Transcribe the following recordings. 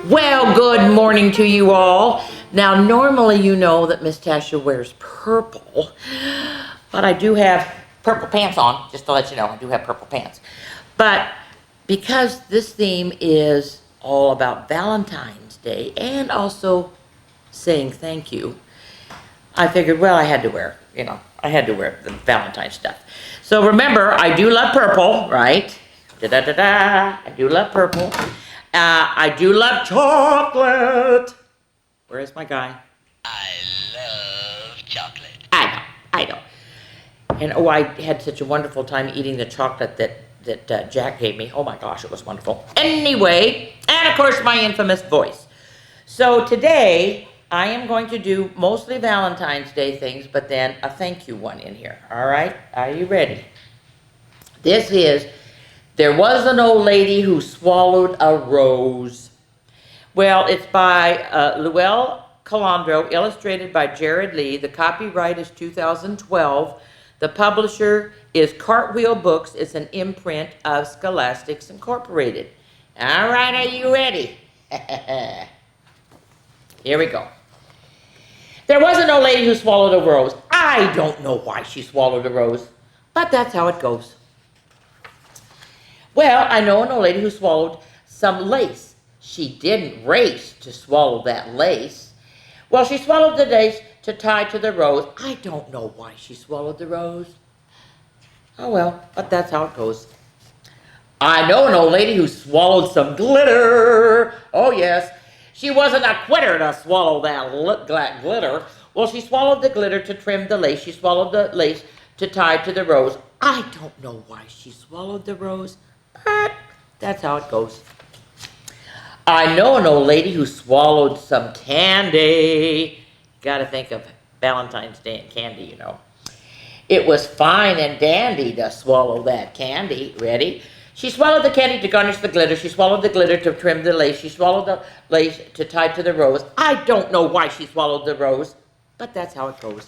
Well, good morning to you all. Now, normally you know that Miss Tasha wears purple, but I do have purple pants on, just to let you know, I do have purple pants. But because this theme is all about Valentine's Day and also saying thank you, I figured, well, I had to wear, I had to wear the Valentine stuff. So remember, I do love purple, right? Da-da-da-da, I do love purple. I do love chocolate. Where is my guy? I love chocolate. I know. And oh, I had such a wonderful time eating the chocolate that Jack gave me. Oh my gosh, it was wonderful. Anyway, and of course my infamous voice. So today, I am going to do mostly Valentine's Day things, but then a thank you one in here. All right, are you ready? This is, there was an old lady who swallowed a rose. Well, it's by Llewellyn Calandro, illustrated by Jared Lee. The copyright is 2012. The publisher is Cartwheel Books. It's an imprint of Scholastics Incorporated. All right, are you ready? Here we go. There was an old lady who swallowed a rose. I don't know why she swallowed a rose, but that's how it goes. Well, I know an old lady who swallowed some lace. She didn't race to swallow that lace. Well, she swallowed the lace to tie to the rose. I don't know why she swallowed the rose. Oh well, but that's how it goes. I know an old lady who swallowed some glitter. Oh yes, she wasn't a quitter to swallow that glitter. Well, she swallowed the glitter to trim the lace. She swallowed the lace to tie to the rose. I don't know why she swallowed the rose, but that's how it goes. I know an old lady who swallowed some candy. Got to think of Valentine's Day and candy, you know. It was fine and dandy to swallow that candy. Ready? She swallowed the candy to garnish the glitter. She swallowed the glitter to trim the lace. She swallowed the lace to tie to the rose. I don't know why she swallowed the rose, but that's how it goes.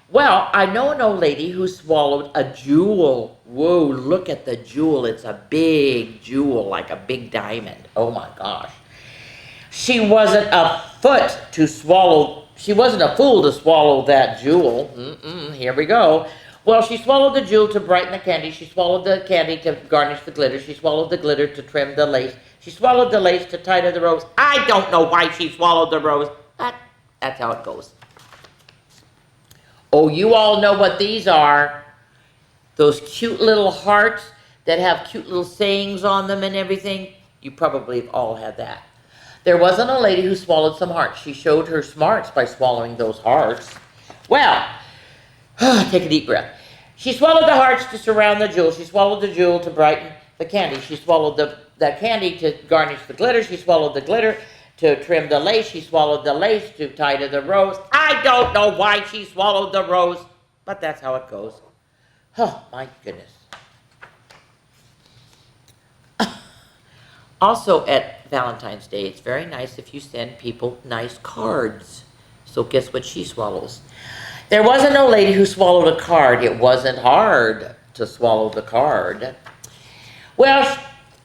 Well, I know an old lady who swallowed a jewel. Whoa, look at the jewel. It's a big jewel, like a big diamond. Oh my gosh. She wasn't a she wasn't a fool to swallow that jewel. Here we go. Well, she swallowed the jewel to brighten the candy. She swallowed the candy to garnish the glitter. She swallowed the glitter to trim the lace. She swallowed the lace to tie to the rose. I don't know why she swallowed the rose, but that's how it goes. Oh, you all know what these are. Those cute little hearts that have cute little sayings on them and everything. You probably have all had that. There was an old lady who swallowed some hearts. She showed her smarts by swallowing those hearts. Well, take a deep breath. She swallowed the hearts to surround the jewel. She swallowed the jewel to brighten the candy. She swallowed the candy to garnish the glitter. She swallowed the glitter to trim the lace. She swallowed the lace to tie to the rose. I don't know why she swallowed the rose, but that's how it goes. Oh, my goodness. Also, at Valentine's Day, it's very nice if you send people nice cards. So guess what she swallows? There was an old lady who swallowed a card. It wasn't hard to swallow the card. Well,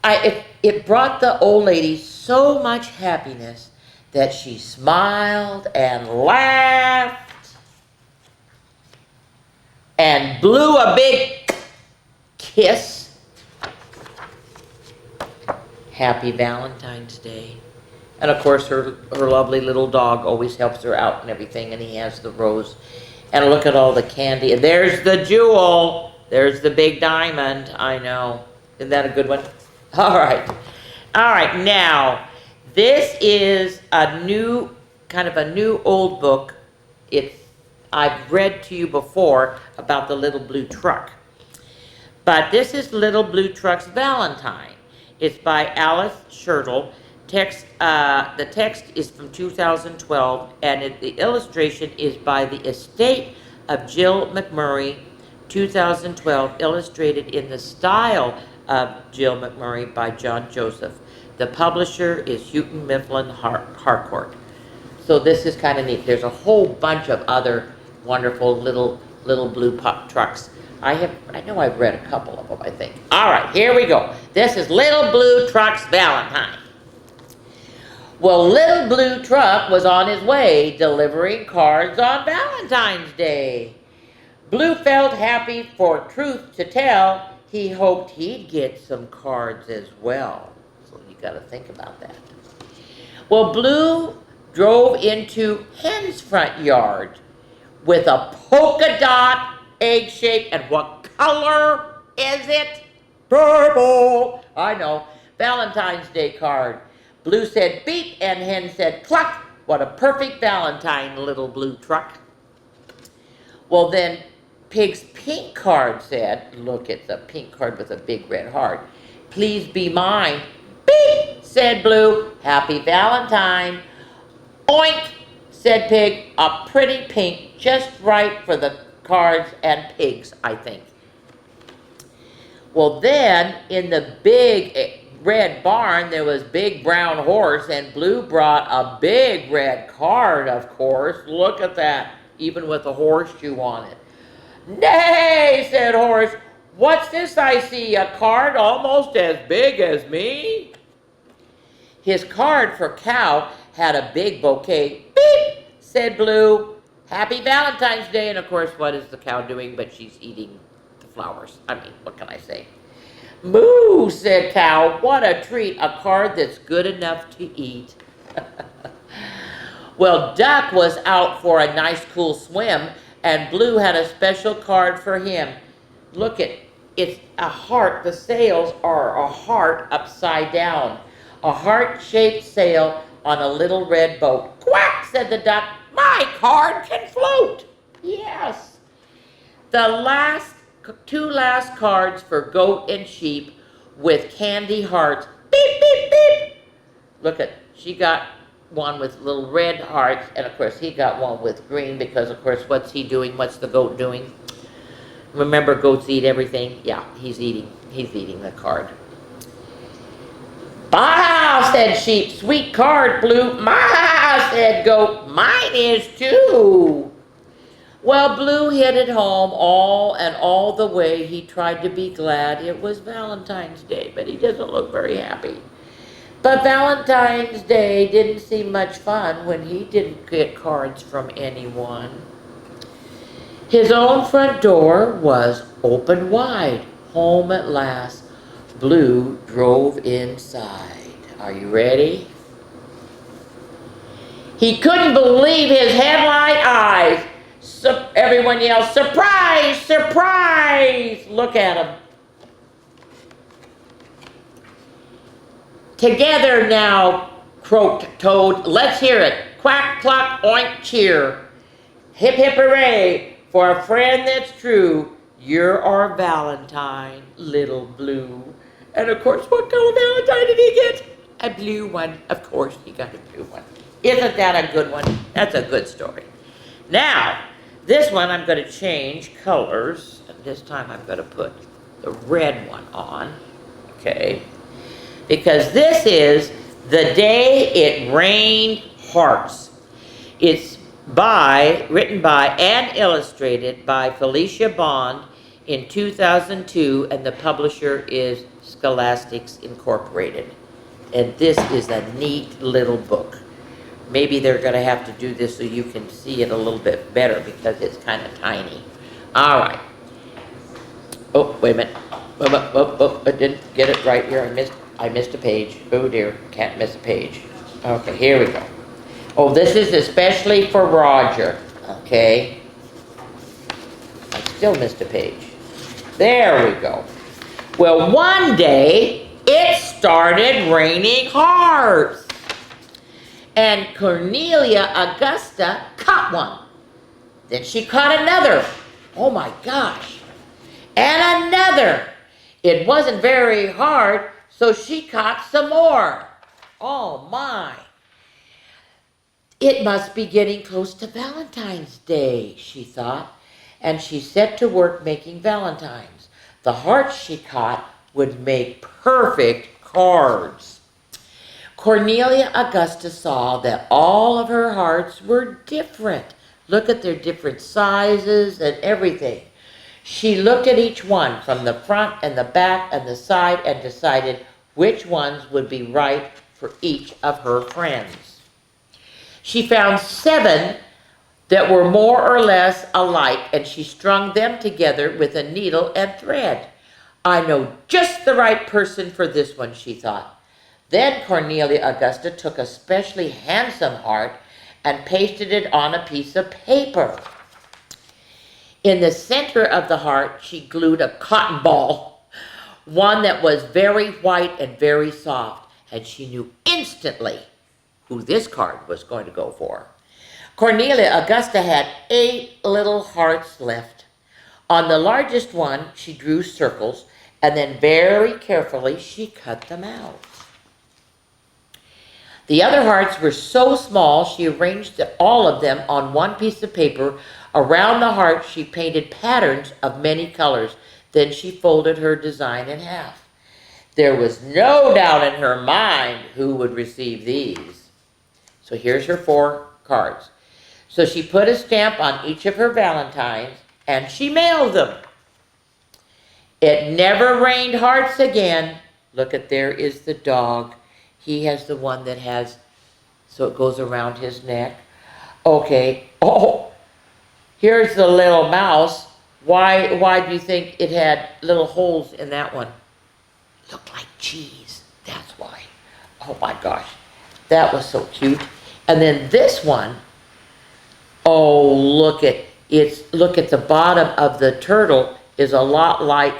it brought the old lady so much happiness that she smiled and laughed and blew a big kiss. Happy Valentine's Day. And of course her lovely little dog always helps her out and everything, and he has the rose. And look at all the candy. And there's the jewel. There's the big diamond. I know. Isn't that a good one? All right. All right, now, this is a new old book. I've read to you before about the little blue truck. But this is Little Blue Truck's Valentine. It's by Alice Schertle. The text is from 2012, and the illustration is by the estate of Jill McMurray, 2012, illustrated in the style of Jill McMurray by John Joseph. The publisher is Houghton Mifflin Harcourt. So this is kind of neat. There's a whole bunch of other wonderful little blue trucks. I know I've read a couple of them, I think. All right, here we go. This is Little Blue Truck's Valentine. Well, little blue truck was on his way delivering cards on Valentine's Day. Blue felt happy, for truth to tell, he hoped he'd get some cards as well. So you got to think about that. Well, Blue drove into Hen's front yard with a polka dot egg shape. And what color is it? Purple. I know. Valentine's Day card. Blue said beep and Hen said cluck. What a perfect Valentine, little blue truck. Well, then Pig's pink card said, look, it's a pink card with a big red heart. Please be mine. Beep, said Blue. Happy Valentine. Oink, said Pig. A pretty pink, just right for the cards and pigs, I think. Well, then in the big red barn, there was Big Brown Horse, and Blue brought a big red card, of course. Look at that, even with a horseshoe on it. Nay, said Horse, what's this I see, a card almost as big as me? His card for Cow had a big bouquet. Beep, said Blue. Happy Valentine's Day. And of course, what is the cow doing? But she's eating the flowers. I mean, what can I say? Moo, said Cow. What a treat. A card that's good enough to eat. Well, Duck was out for a nice cool swim, and Blue had a special card for him. Look at, it's a heart. The sails are a heart upside down. A heart-shaped sail on a little red boat. Quack, said the duck. My card can float. Yes. The two last cards for Goat and Sheep with candy hearts. Beep, beep, beep. Look at, she got one with little red hearts, and of course he got one with green because, of course, what's he doing? What's the goat doing? Remember, goats eat everything? Yeah, he's eating the card. Bah, said Sheep. Sweet card, Blue. Ma, said Goat. Mine is too. Well, Blue hit it home all the way. He tried to be glad it was Valentine's Day, but he doesn't look very happy. But Valentine's Day didn't seem much fun when he didn't get cards from anyone. His own front door was open wide. Home at last. Blue drove inside. Are you ready? He couldn't believe his headlight eyes. Everyone yelled, surprise, surprise! Look at him. Together now, croaked Toad. Let's hear it. Quack, cluck, oink, cheer. Hip, hip, hooray, for a friend that's true. You're our Valentine, little Blue. And of course, what color Valentine did he get? A blue one. Of course, he got a blue one. Isn't that a good one? That's a good story. Now, this one I'm going to change colors. And this time I'm going to put the red one on. Okay. Because this is The Day It Rained Hearts. It's written by and illustrated by Felicia Bond in 2002, and the publisher is Scholastics Incorporated. And this is a neat little book. Maybe they're going to have to do this so you can see it a little bit better because it's kind of tiny. All right. Oh, wait a minute. I didn't get it right here. I missed a page. Oh dear, can't miss a page. Okay, here we go. Oh, this is especially for Roger. Okay. I still missed a page. There we go. Well, one day, it started raining hearts. And Cornelia Augusta caught one. Then she caught another. Oh my gosh. And another. It wasn't very hard, so she caught some more. Oh my. It must be getting close to Valentine's Day, she thought, and she set to work making valentines. The hearts she caught would make perfect cards. Cornelia Augusta saw that all of her hearts were different. Look at their different sizes and everything. She looked at each one from the front and the back and the side and decided which ones would be right for each of her friends. She found 7 that were more or less alike, and she strung them together with a needle and thread. I know just the right person for this one, she thought. Then Cornelia Augusta took a specially handsome heart and pasted it on a piece of paper. In the center of the heart, she glued a cotton ball, one that was very white and very soft, and she knew instantly who this card was going to go for. Cornelia Augusta had 8 little hearts left. On the largest one, she drew circles, and then very carefully she cut them out. The other hearts were so small, she arranged all of them on one piece of paper. Around the heart, she painted patterns of many colors. Then she folded her design in half. There was no doubt in her mind who would receive these. So here's her 4 cards. So she put a stamp on each of her Valentines, and she mailed them. It never rained hearts again. Look at, there is the dog. He has the one that has, so it goes around his neck. Okay. Oh, here's the little mouse. Why do you think it had little holes in that one? Looked like cheese. That's why. Oh my gosh. That was so cute. And then this one, oh, look at the bottom of the turtle is a lot like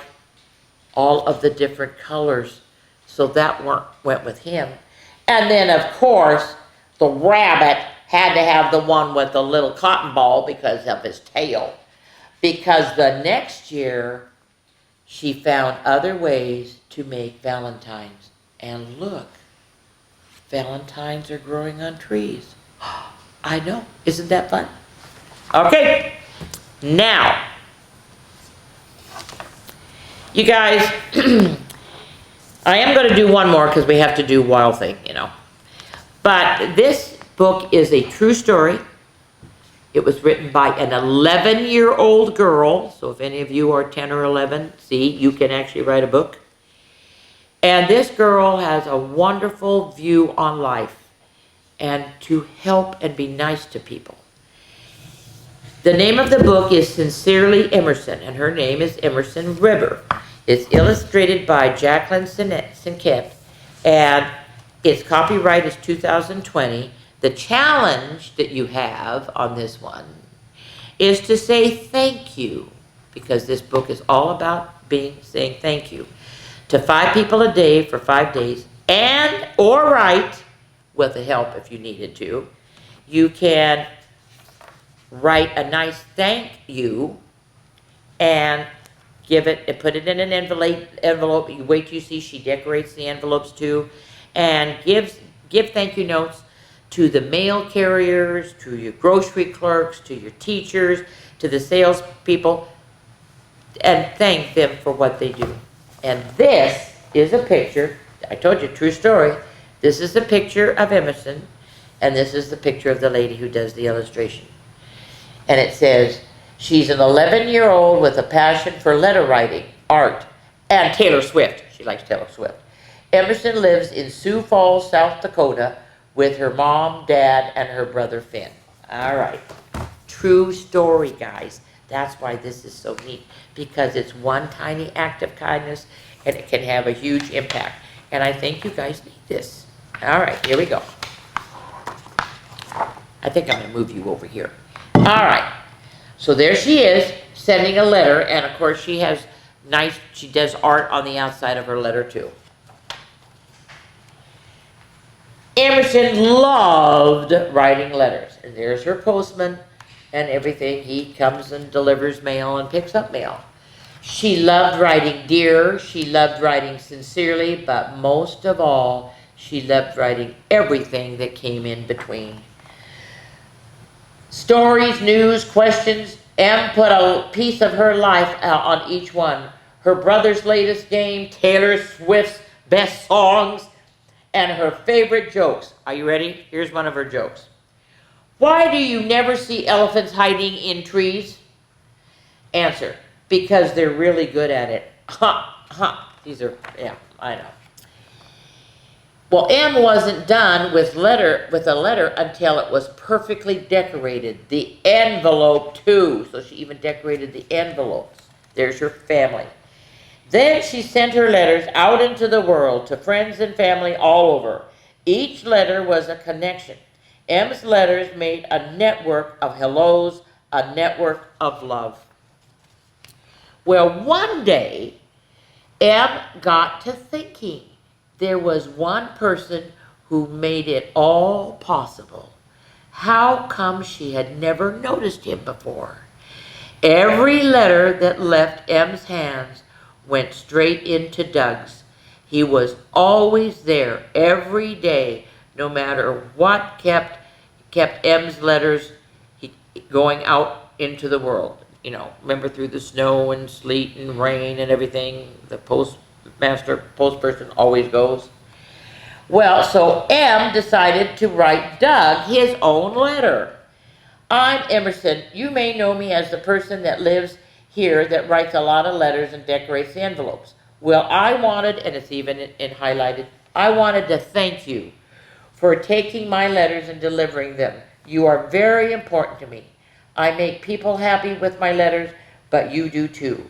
all of the different colors. So that went with him. And then, of course, the rabbit had to have the one with the little cotton ball because of his tail. Because the next year, she found other ways to make valentines. And look, valentines are growing on trees. I know. Isn't that fun? Okay. Now, you guys, I am going to do one more because we have to do Wild Thing, you know. But this book is a true story. It was written by an 11-year-old girl. So if any of you are 10 or 11, see, you can actually write a book. And this girl has a wonderful view on life and to help and be nice to people. The name of the book is Sincerely Emerson, and her name is Emerson River. It's illustrated by Jacqueline Sinquette, and its copyright is 2020. The challenge that you have on this one is to say thank you, because this book is all about saying thank you to 5 people a day for 5 days, and or write with the help if you needed to. You can write a nice thank you and give it and put it in an envelope. You wait till you see she decorates the envelopes too, and give thank you notes to the mail carriers, to your grocery clerks, to your teachers, to the salespeople, and thank them for what they do. And this is a picture. I told you, true story. This is a picture of Emerson, and this is the picture of the lady who does the illustration. And it says, she's an 11-year-old with a passion for letter writing, art, and Taylor Swift. She likes Taylor Swift. Emerson lives in Sioux Falls, South Dakota, with her mom, dad, and her brother Finn. All right. True story, guys. That's why this is so neat, because it's one tiny act of kindness, and it can have a huge impact. And I think you guys need this. All right, here we go. I think I'm going to move you over here. All right. So there she is, sending a letter, and of course she does art on the outside of her letter too. Emerson loved writing letters, and there's her postman and everything. He comes and delivers mail and picks up mail. She loved writing dear, she loved writing sincerely, but most of all, she loved writing everything that came in between. Stories, news, questions, and put a piece of her life out on each one. Her brother's latest game, Taylor Swift's best songs, and her favorite jokes. Are you ready? Here's one of her jokes. Why do you never see elephants hiding in trees? Answer, because they're really good at it. Ha, ha. These are, yeah, I know. Well, M wasn't done with a letter until it was perfectly decorated. The envelope too. So she even decorated the envelopes. There's your family. Then she sent her letters out into the world to friends and family all over. Each letter was a connection. M's letters made a network of hellos, a network of love. Well, one day, M got to thinking. There was one person who made it all possible. How come she had never noticed him before? Every letter that left M's hands went straight into Doug's. He was always there every day, no matter what kept M's letters going out into the world. You know, remember through the snow and sleet and rain and everything, the postperson always goes. Well, so M decided to write Doug his own letter. I'm Emerson. You may know me as the person that lives here that writes a lot of letters and decorates the envelopes. Well, I wanted, and it's even highlighted, I wanted to thank you for taking my letters and delivering them. You are very important to me. I make people happy with my letters, but you do too.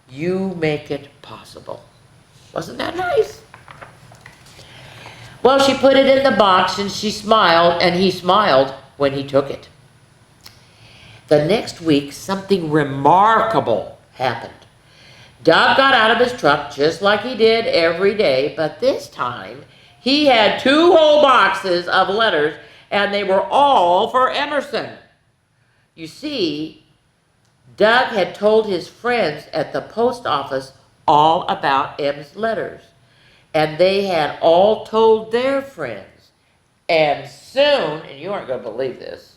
You make it possible. Wasn't that nice? Well, she put it in the box and she smiled, and he smiled when he took it. The next week, something remarkable happened. Doug got out of his truck just like he did every day, but this time he had 2 whole boxes of letters, and they were all for Emerson. You see, Doug had told his friends at the post office all about M's letters, and they had all told their friends. And soon, and you aren't going to believe this,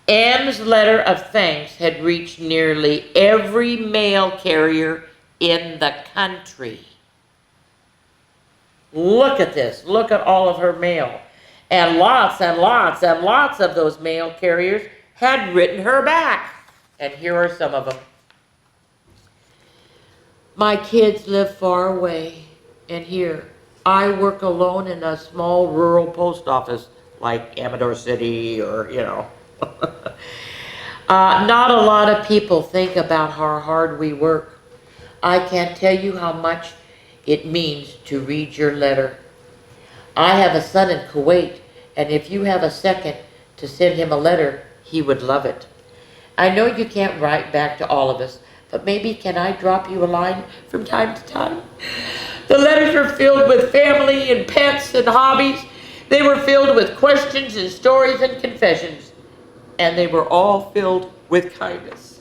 M's letter of thanks had reached nearly every mail carrier in the country. Look at this. Look at all of her mail. And lots and lots and lots of those mail carriers had written her back. And here are some of them. My kids live far away, and here I work alone in a small rural post office like Amador City or, you know. Not a lot of people think about how hard we work. I can't tell you how much it means to read your letter. I have a son in Kuwait, and if you have a second to send him a letter, he would love it. I know you can't write back to all of us, but maybe can I drop you a line from time to time? The letters are filled with family and pets and hobbies. They were filled with questions and stories and confessions, and they were all filled with kindness.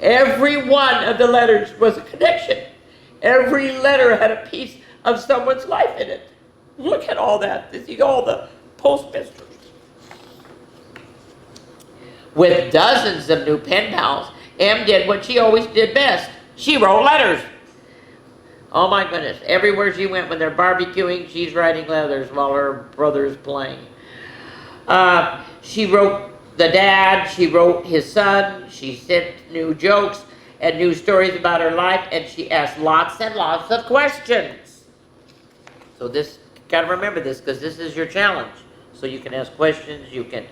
Every one of the letters was a connection. Every letter had a piece of someone's life in it. Look at all that. This is all the postmisters. With dozens of new pen pals, Em did what she always did best. She wrote letters. Oh my goodness. Everywhere she went when they're barbecuing, she's writing letters while her brother's playing. She wrote the dad, she wrote his son, she sent new jokes and new stories about her life, and she asked lots and lots of questions. So this, gotta remember this, because this is your challenge. So you can ask questions, you can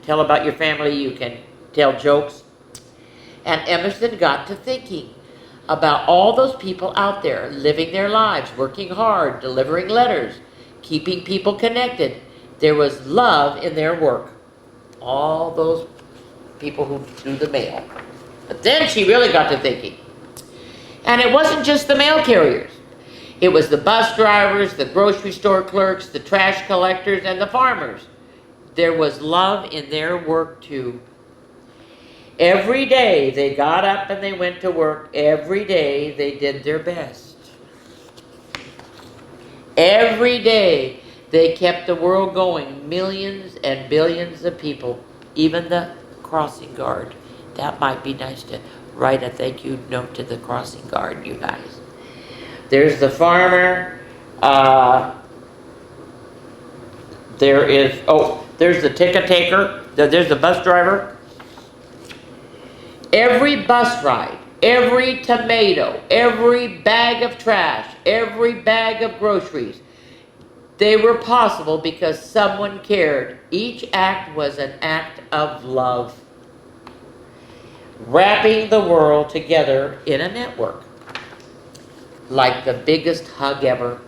tell about your family, you can tell jokes. And Emerson got to thinking about all those people out there living their lives, working hard, delivering letters, keeping people connected. There was love in their work. All those people who do the mail. But then she really got to thinking. And it wasn't just the mail carriers. It was the bus drivers, the grocery store clerks, the trash collectors, and the farmers. There was love in their work too. Every day they got up and they went to work. Every day they did their best. Every day they kept the world going. Millions and billions of people. Even the crossing guard. That might be nice to write a thank you note to the crossing guard, you guys. There's the farmer. There's the ticket taker. There's the bus driver. Every bus ride Every tomato, every bag of trash, every bag of groceries, they were possible because someone cared. Each act was an act of love, wrapping the world together in a network, like the biggest hug ever.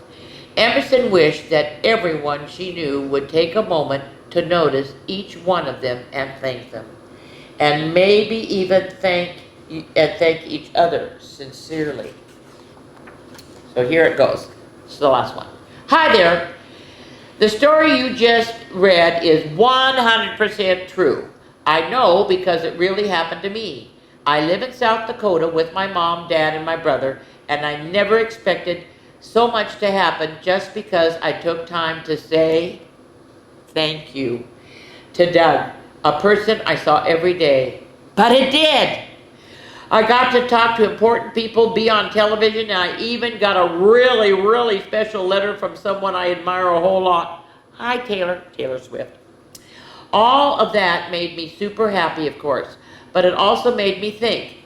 Emerson wished that everyone she knew would take a moment to notice each one of them and thank them, and maybe even thank each other sincerely. So here it goes. This is the last one. Hi there. The story you just read is 100% true. I know because it really happened to me. I live in South Dakota with my mom, dad, and my brother, and I never expected so much to happen just because I took time to say thank you to Doug, a person I saw every day. But it did. I got to talk to important people, be on television, and I even got a really, really special letter from someone I admire a whole lot. Hi, Taylor. Taylor Swift. All of that made me super happy, of course, but it also made me think,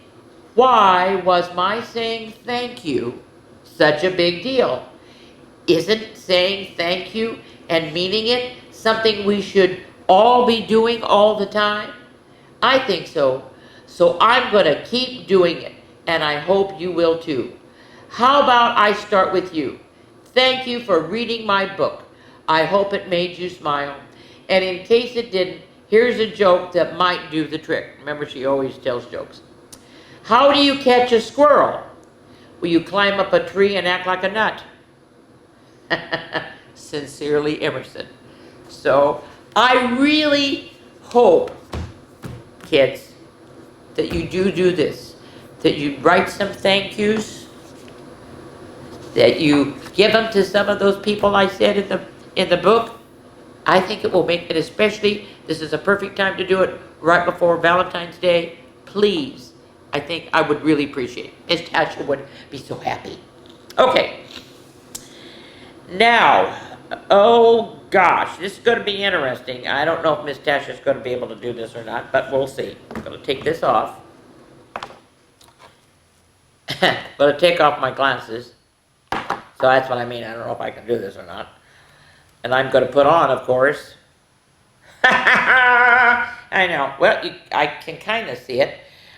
why was my saying thank you such a big deal? Isn't saying thank you and meaning it something we should all be doing all the time? I think so. So I'm going to keep doing it, and I hope you will too. How about I start with you? Thank you for reading my book. I hope it made you smile. And in case it didn't, here's a joke that might do the trick. Remember, she always tells jokes. How do you catch a squirrel? Will you climb up a tree and act like a nut? Sincerely, Emerson. So I really hope, kids, that you do this, that you write some thank yous, that you give them to some of those people I said in the book. I think it will make it, especially, this is a perfect time to do it right before Valentine's Day. Please, I think I would really appreciate it. Miss Tasha would be so happy. Okay. Now, oh gosh, this is going to be interesting. I don't know if Miss Tasha is going to be able to do this or not, but we'll see. I'm going to take this off. I'm going to take off my glasses. So that's what I mean. I don't know if I can do this or not. And I'm going to put on, of course. I know. Well, I can kind of see it.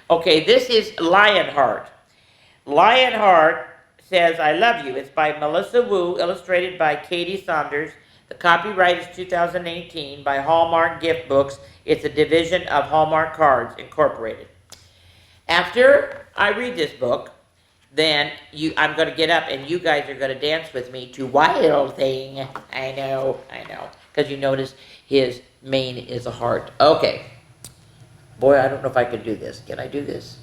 Okay, this is Lionheart. Lionheart says, I love you. It's by Melissa Wu, illustrated by Katie Saunders. The copyright is 2018 by Hallmark Gift Books. It's a division of Hallmark Cards Incorporated. After I read this book, then I'm going to get up and you guys are going to dance with me to Wild Thing. I know. Because you notice his mane is a heart. Okay. Boy, I don't know if I can do this. Can I do this?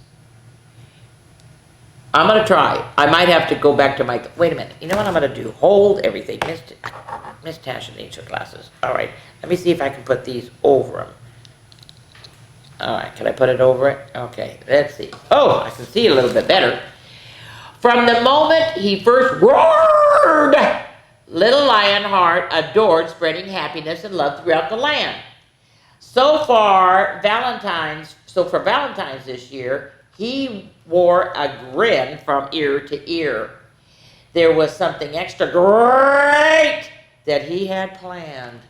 I'm going to try. I might have to go back to my... Wait a minute. You know what I'm going to do? Hold everything. Miss Tasha needs her glasses. All right. Let me see if I can put these over them. All right. Can I put it over it? Okay. Let's see. Oh, I can see a little bit better. From the moment he first roared, little Lionheart adored spreading happiness and love throughout the land. So for Valentine's this year, he wore a grin from ear to ear. There was something extra great that he had planned.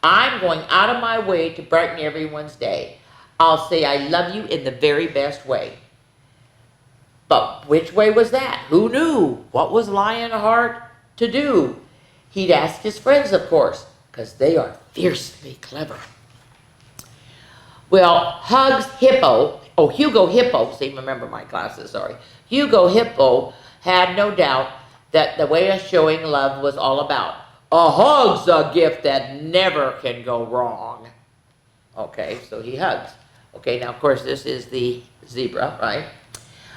I'm going out of my way to brighten everyone's day. I'll say I love you in the very best way. But which way was that? Who knew? What was Lionheart to do? He'd ask his friends, of course, because they are fiercely clever. Well, Hugo Hippo, see, remember my glasses, sorry. Hugo Hippo had no doubt that the way of showing love was all about. A hug's a gift that never can go wrong. Okay, so he hugs. Okay, now of course this is the zebra, right?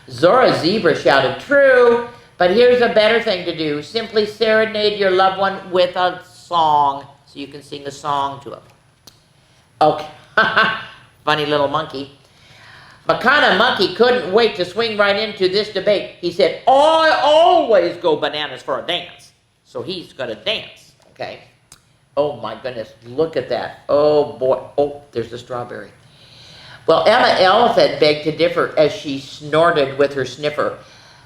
Zora Zebra shouted, true, but here's a better thing to do. Simply serenade your loved one with a song, so you can sing a song to him. Okay, funny little monkey. Makana Monkey couldn't wait to swing right into this debate. He said, I always go bananas for a dance. So he's going to dance, okay? Oh my goodness, look at that. Oh boy, oh, there's the strawberry. Well, Emma Elephant begged to differ as she snorted with her sniffer,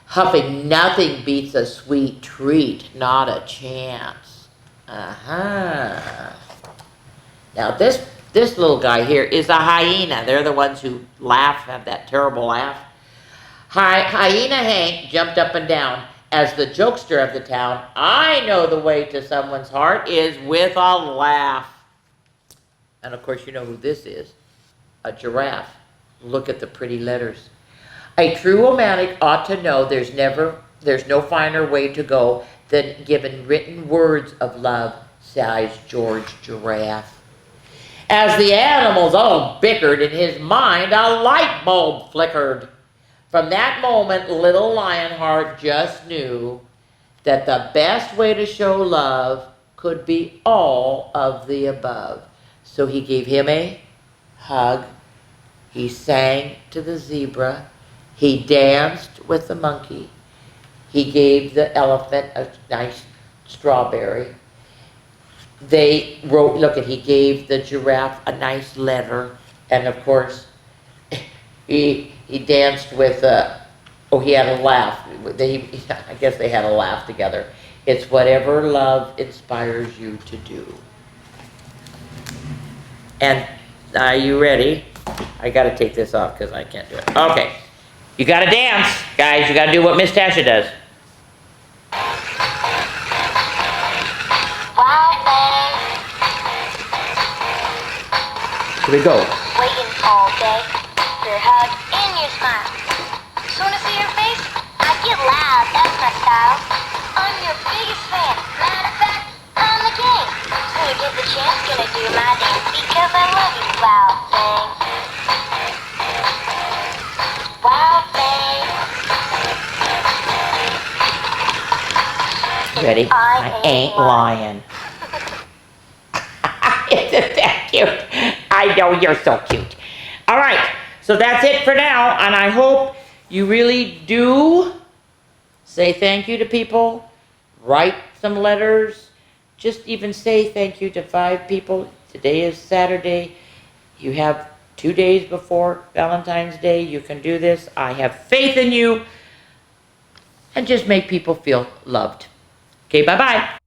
huffing, "Nothing beats a sweet treat, not a chance." Uh-huh. Now this little guy here is a hyena. They're the ones who laugh, have that terrible laugh. Hyena Hank jumped up and down as the jokester of the town. "I know the way to someone's heart is with a laugh." And of course you know who this is. A giraffe. Look at the pretty letters. "A true romantic ought to know there's no finer way to go than giving written words of love," sighs George Giraffe. As the animals all bickered in his mind, a light bulb flickered. From that moment, little Lionheart just knew that the best way to show love could be all of the above. So he gave him a hug. He sang to the zebra. He danced with the monkey. He gave the elephant a nice strawberry. They wrote, he gave the giraffe a nice letter. And of course, he danced with, he had a laugh. I guess they had a laugh together. It's whatever love inspires you to do. And are you ready? I gotta take this off because I can't do it. Okay. You gotta dance, guys. You gotta do what Miss Tasha does. Here we go. Waiting all day, your hug and your smile. Just wanna see your face? I get loud, that's my style. I'm your biggest fan. Matter of fact, I'm the king. When you get the chance, gonna do my dance because I love you, wild thing. Wild thing. Ready? I ain't lying. Isn't that cute? I know, you're so cute. All right, so that's it for now, and I hope you really do say thank you to people, write some letters, just even say thank you to 5 people. Today is Saturday. You have 2 days before Valentine's Day. You can do this. I have faith in you. And just make people feel loved. Okay, bye-bye.